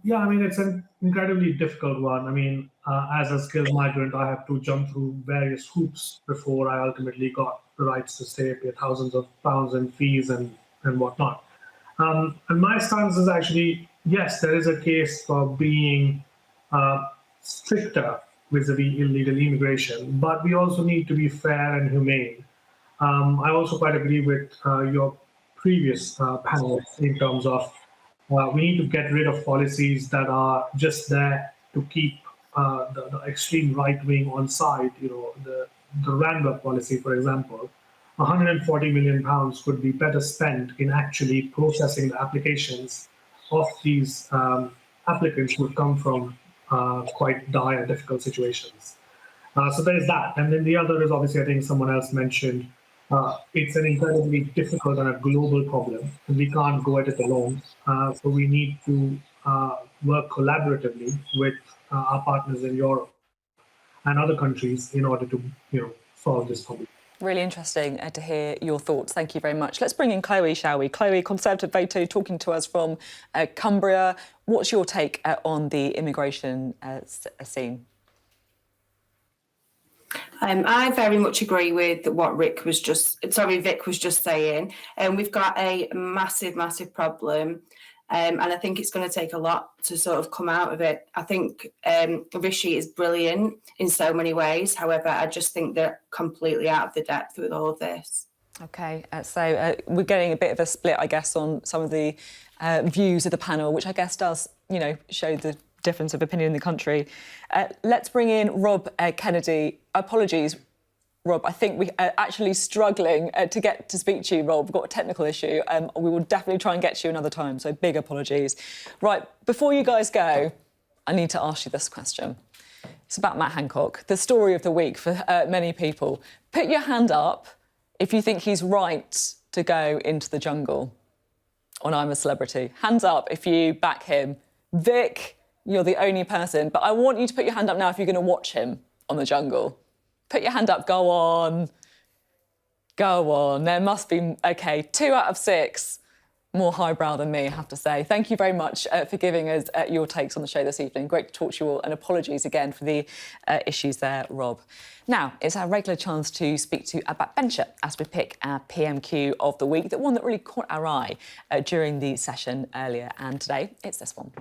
Yeah, I mean, it's an incredibly difficult one. I mean, as a skilled migrant, I have to jump through various hoops before I ultimately got the rights to stay, pay thousands of pounds in fees and whatnot. And my stance is actually, yes, there is a case for being stricter vis-a-vis illegal immigration, but we also need to be fair and humane. I also quite agree with your previous panel in terms of we need to get rid of policies that are just there to keep the extreme right wing on side. You know, the Randolph policy, for example, £140 million could be better spent in actually processing the applications of these applicants who come from quite dire, difficult situations. So there is that. And then the other is obviously, I think someone else mentioned, it's an incredibly difficult and a global problem. We can't go at it alone. So we need to work collaboratively with our partners in Europe and other countries in order to, solve this problem. Really interesting to hear your thoughts. Thank you very much. Let's bring in Chloe, shall we? Chloe, Conservative voter, talking to us from Cumbria. What's your take on the immigration scene? I very much agree with what Vic was just saying. We've got a massive problem. And I think it's going to take a lot to sort of come out of it. I think Rishi is brilliant in so many ways. However, I just think they're completely out of the depth with all of this. OK, so we're getting a bit of a split, I guess, on some of the views of the panel, which I guess does, show the difference of opinion in the country. Let's bring in Rob Kennedy. Apologies, Rob, I think we are actually struggling to get to speak to you, Rob. We've got a technical issue. We will definitely try and get to you another time, so big apologies. Right, before you guys go, I need to ask you this question. It's about Matt Hancock, the story of the week for many people. Put your hand up if you think he's right to go into the jungle on I'm a Celebrity. Hands up if you back him. Vic, you're the only person, but I want you to put your hand up now if you're going to watch him on the jungle. Put your hand up, go on. Go on, there must be, OK, 2 out of 6. More highbrow than me, I have to say. Thank you very much for giving us your takes on the show this evening. Great to talk to you all, and apologies again for the issues there, Rob. Now, it's our regular chance to speak to a backbencher as we pick our PMQ of the week, the one that really caught our eye during the session earlier, and today it's this one.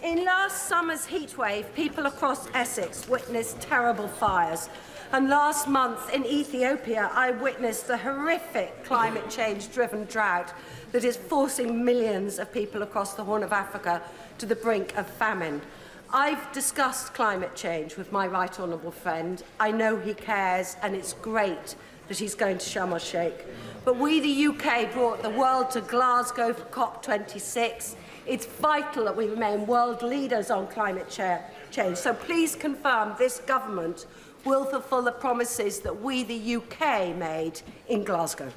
In last summer's heatwave, people across Essex witnessed terrible fires. And last month in Ethiopia, I witnessed the horrific climate change-driven drought that is forcing millions of people across the Horn of Africa to the brink of famine. I've discussed climate change with my right honourable friend. I know he cares, and it's great that he's going to Sharm el-Sheikh. But we, the UK, brought the world to Glasgow for COP26. It's vital that we remain world leaders on climate change. So please confirm this government will fulfil the promises that we, the UK, made in Glasgow.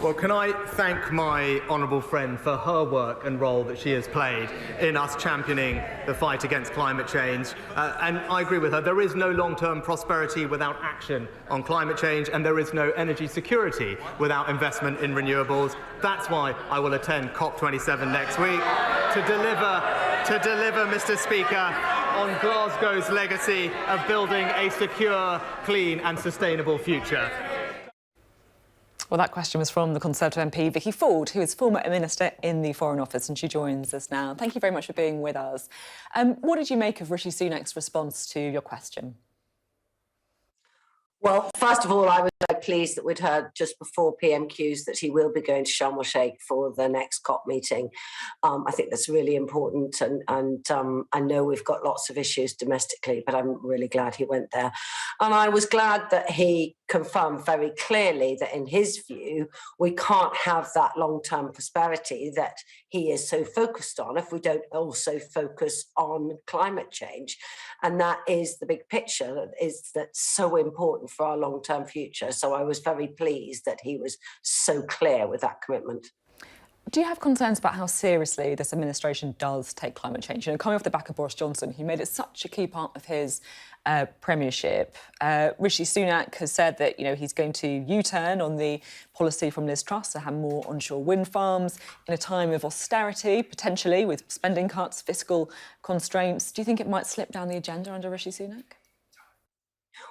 Well, can I thank my honourable friend for her work and role that she has played in us championing the fight against climate change. And I agree with her. There is no long-term prosperity without action on climate change, and there is no energy security without investment in renewables. That's why I will attend COP27 next week to deliver, Mr. Speaker, on Glasgow's legacy of building a secure, clean and sustainable future. Well, that question was from the Conservative MP, Vicky Ford, who is former Minister in the Foreign Office, and she joins us now. Thank you very much for being with us. What did you make of Rishi Sunak's response to your question? Well, first of all, I was very pleased that we'd heard just before PMQs that he will be going to Sharm el-Sheikh for the next COP meeting. I think that's really important, and I know we've got lots of issues domestically, but I'm really glad he went there. And I was glad that he confirmed very clearly that in his view, we can't have that long-term prosperity that he is so focused on if we don't also focus on climate change. And that is the big picture that's so important for our long-term future. So I was very pleased that he was so clear with that commitment. Do you have concerns about how seriously this administration does take climate change? You know, coming off the back of Boris Johnson, he made it such a key part of his premiership. Rishi Sunak has said that, you know, he's going to U-turn on the policy from Liz Truss to have more onshore wind farms in a time of austerity, potentially with spending cuts, fiscal constraints. Do you think it might slip down the agenda under Rishi Sunak?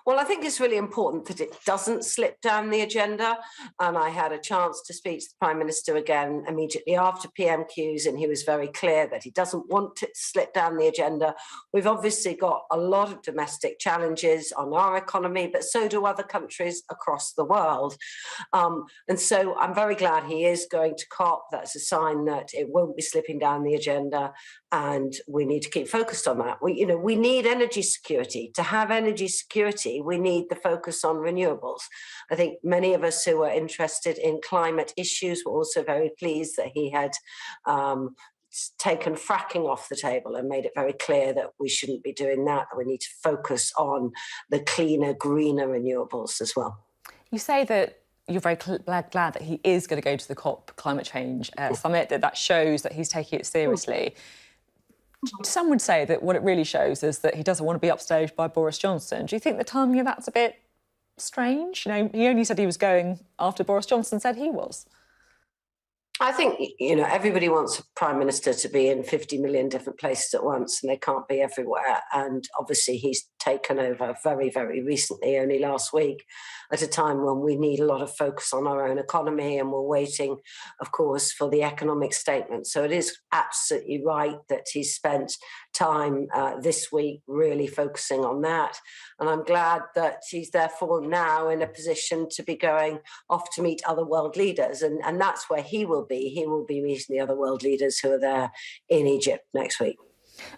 Well, I think it's really important that it doesn't slip down the agenda. And I had a chance to speak to the Prime Minister again immediately after PMQs, and he was very clear that he doesn't want it to slip down the agenda. We've obviously got a lot of domestic challenges on our economy, but so do other countries across the world. And so I'm very glad he is going to COP. That's a sign that it won't be slipping down the agenda, and we need to keep focused on that. We need energy security. To have energy security, we need the focus on renewables. I think many of us who are interested in climate issues were also very pleased that he had taken fracking off the table and made it very clear that we shouldn't be doing that. We need to focus on the cleaner, greener renewables as well. You say that you're very glad that he is going to go to the COP climate change summit, that shows that he's taking it seriously. Some would say that what it really shows is that he doesn't want to be upstaged by Boris Johnson. Do you think the timing of that's a bit strange? You know, he only said he was going after Boris Johnson said he was. I think, everybody wants a Prime Minister to be in 50 million different places at once, and they can't be everywhere. And obviously he's taken over very, very recently, only last week, at a time when we need a lot of focus on our own economy, and we're waiting, of course, for the economic statement. So it is absolutely right that he's spent time this week really focusing on that. And I'm glad that he's therefore now in a position to be going off to meet other world leaders. And that's where he will be. He will be meeting the other world leaders who are there in Egypt next week.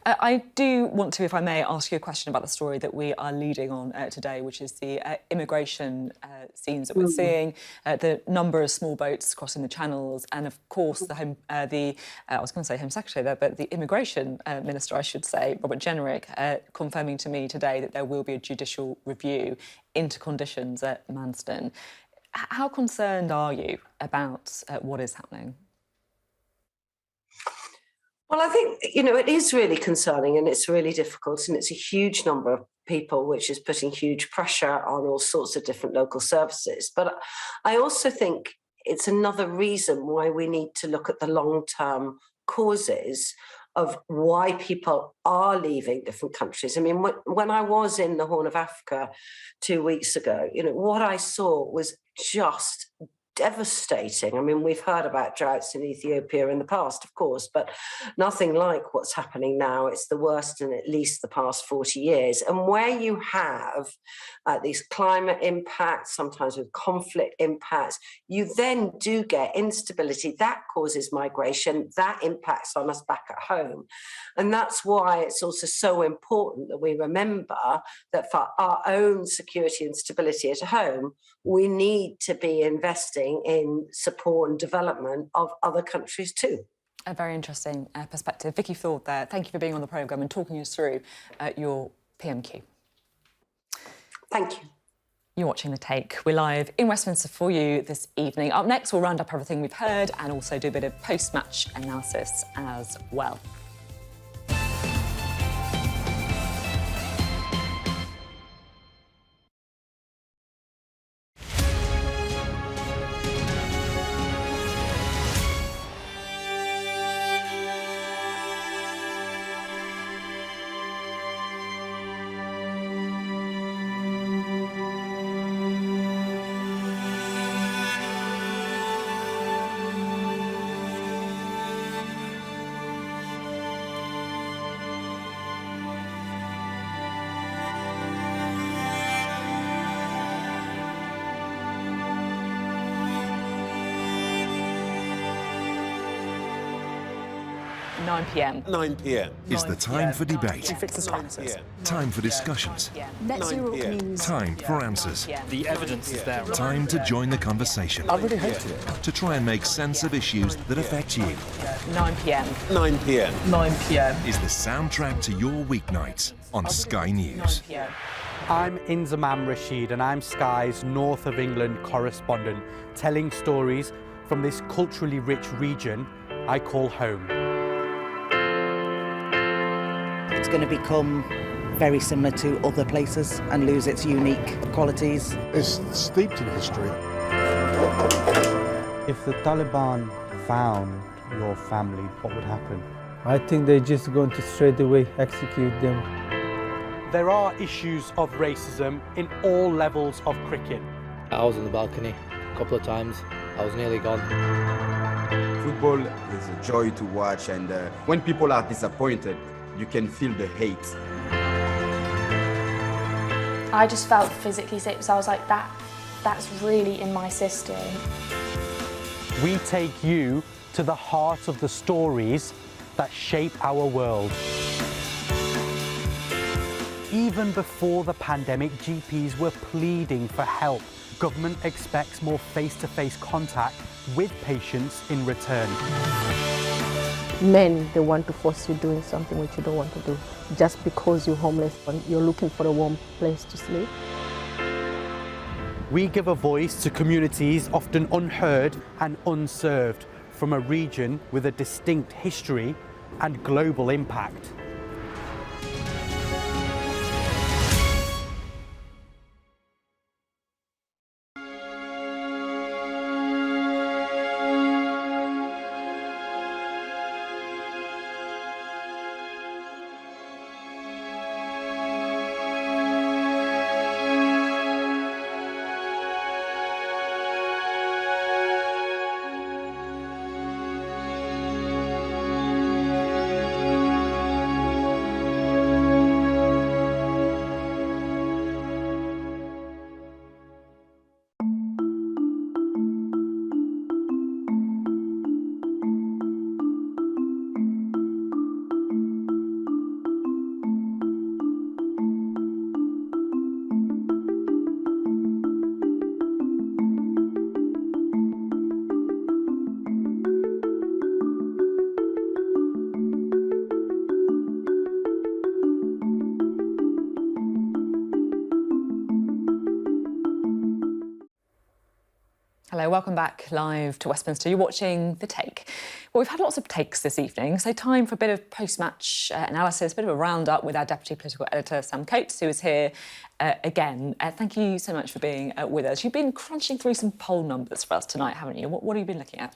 I do want to, if I may, ask you a question about the story that we are leading on today, which is the immigration scenes that we're seeing, the number of small boats crossing the channels, and of course the I was going to say Home Secretary there, but the Immigration Minister, I should say, Robert Jenrick, confirming to me today that there will be a judicial review into conditions at Manston. How concerned are you about what is happening? Well, I think, it is really concerning and it's really difficult, and it's a huge number of people, which is putting huge pressure on all sorts of different local services. But I also think it's another reason why we need to look at the long-term causes of why people are leaving different countries. I mean, when I was in the Horn of Africa 2 weeks ago, what I saw was just devastating. I mean, we've heard about droughts in Ethiopia in the past, of course, but nothing like what's happening now. It's the worst in at least the past 40 years. And where you have these climate impacts, sometimes with conflict impacts, you then do get instability. That causes migration. That impacts on us back at home. And that's why it's also so important that we remember that for our own security and stability at home, we need to be investing in support and development of other countries too. A very interesting perspective. Vicky Ford there, thank you for being on the programme and talking us through your PMQ. Thank you. You're watching The Take. We're live in Westminster for you this evening. Up next, we'll round up everything we've heard and also do a bit of post-match analysis as well. PM. 9 p.m. is the time for debate. Time for discussions. Net zero means Time for answers. The evidence is there. Time to join the conversation. I really hated it. To try and make sense of issues that affect you. 9 p.m. 9 p.m. 9 p.m. is the soundtrack to your weeknights on Sky News. I'm Inzamam Rashid and I'm Sky's North of England correspondent, telling stories from this culturally rich region I call home. It's going to become very similar to other places and lose its unique qualities. It's steeped in history. If the Taliban found your family, what would happen? I think they're just going to straight away execute them. There are issues of racism in all levels of cricket. I was on the balcony a couple of times. I was nearly gone. Football is a joy to watch, and when people are disappointed, you can feel the hate. I just felt physically sick, so I was like, that's really in my system. We take you to the heart of the stories that shape our world. Even before the pandemic, GPs were pleading for help. Government expects more face-to-face contact with patients in return. Men, they want to force you doing something which you don't want to do, just because you're homeless and you're looking for a warm place to sleep. We give a voice to communities often unheard and unserved from a region with a distinct history and global impact. Hello, welcome back live to Westminster. You're watching The Take. Well, we've had lots of takes this evening, so time for a bit of post-match analysis, a bit of a roundup with our Deputy Political Editor, Sam Coates, who is here again. Thank you so much for being with us. You've been crunching through some poll numbers for us tonight, haven't you? What have you been looking at?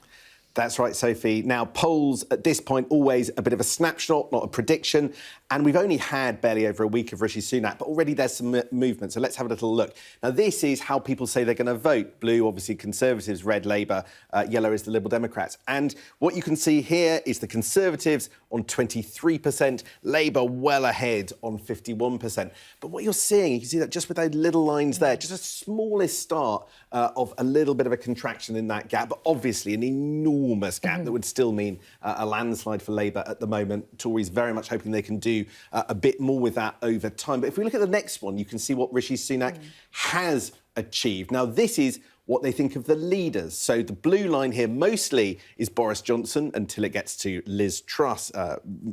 That's right, Sophie. Now, polls at this point, always a bit of a snapshot, not a prediction. And we've only had barely over a week of Rishi Sunak, but already there's some movement. So let's have a little look. Now, this is how people say they're going to vote. Blue, obviously, Conservatives, red, Labour, yellow is the Liberal Democrats. And what you can see here is the Conservatives on 23%, Labour well ahead on 51%. But what you're seeing, you can see that just with those little lines there, just a smallest start of a little bit of a contraction in that gap, but obviously an enormous gap that would still mean a landslide for Labour at the moment. Tories very much hoping they can do a bit more with that over time. But if we look at the next one, you can see what Rishi Sunak has achieved. Now, this is what they think of the leaders. So the blue line here mostly is Boris Johnson until it gets to Liz Truss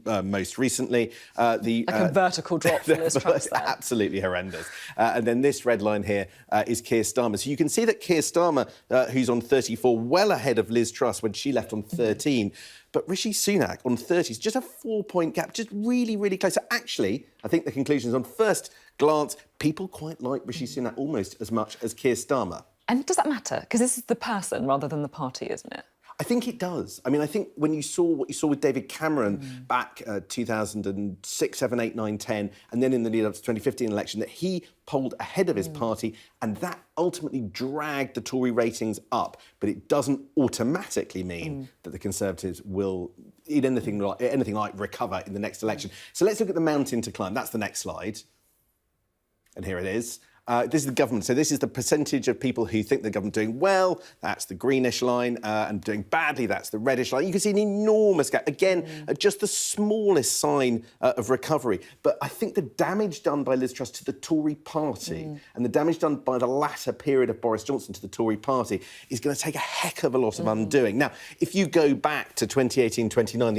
most recently. Like a vertical drop for Liz Truss there. Absolutely horrendous. And then this red line here is Keir Starmer. So you can see that Keir Starmer, who's on 34, well ahead of Liz Truss when she left on 13. But Rishi Sunak on 30 is just a 4-point gap, just really, really close. So actually, I think the conclusion is on first glance, people quite like Rishi Sunak almost as much as Keir Starmer. And does that matter? Because this is the person rather than the party, isn't it? I think it does. I mean, I think when you saw what you saw with David Cameron back 2006, 7, 8, 9, 10, and then in the lead up to the 2015 election, that he polled ahead of his party, and that ultimately dragged the Tory ratings up. But it doesn't automatically mean that the Conservatives will, in anything like recover in the next election. So let's look at the mountain to climb. That's the next slide. And here it is. This is the government. So this is the percentage of people who think the government doing well. That's the greenish line. And doing badly, that's the reddish line. You can see an enormous gap. Again, just the smallest sign of recovery. But I think the damage done by Liz Truss to the Tory party and the damage done by the latter period of Boris Johnson to the Tory party is going to take a heck of a lot of undoing. Now, if you go back to 2018, 2019,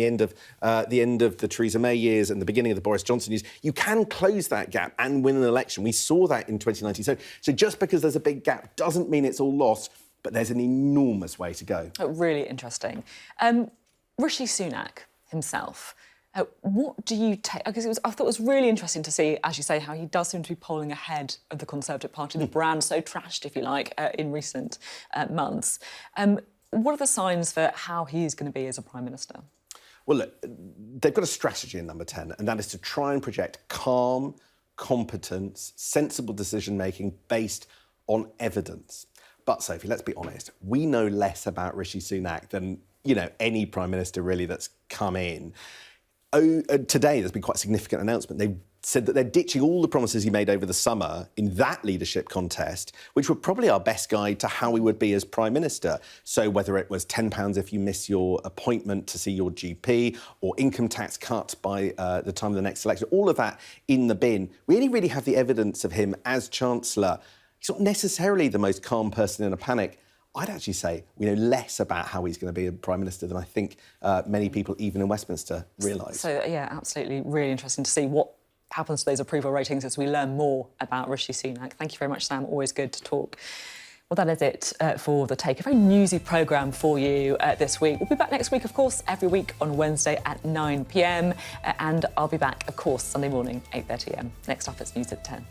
the end of the Theresa May years and the beginning of the Boris Johnson years, you can close that gap and win an election. We saw that in 2019. So just because there's a big gap doesn't mean it's all lost, but there's an enormous way to go. Oh, really interesting. Rishi Sunak himself, what do you take? Because I thought it was really interesting to see, as you say, how he does seem to be polling ahead of the Conservative Party, the brand so trashed, if you like, in recent months. What are the signs for how he is going to be as a Prime Minister? Well, look, they've got a strategy in number 10, and that is to try and project calm, competence, sensible decision-making based on evidence. But, Sophie, let's be honest, we know less about Rishi Sunak than, any Prime Minister really that's come in. Today, there's been quite a significant announcement. They've said that they're ditching all the promises he made over the summer in that leadership contest, which were probably our best guide to how he would be as Prime Minister. So whether it was £10 if you miss your appointment to see your GP or income tax cut by the time of the next election, all of that in the bin. We only really have the evidence of him as Chancellor. He's not necessarily the most calm person in a panic. I'd actually say we know less about how he's going to be a Prime Minister than I think many people, even in Westminster, realise. So, yeah, absolutely really interesting to see what happens to those approval ratings as we learn more about Rishi Sunak. Thank you very much, Sam. Always good to talk. Well, that is it for The Take. A very newsy programme for you this week. We'll be back next week, of course, every week on Wednesday at 9 p.m. And I'll be back, of course, Sunday morning, 8:30 a.m. Next up, it's News at 10.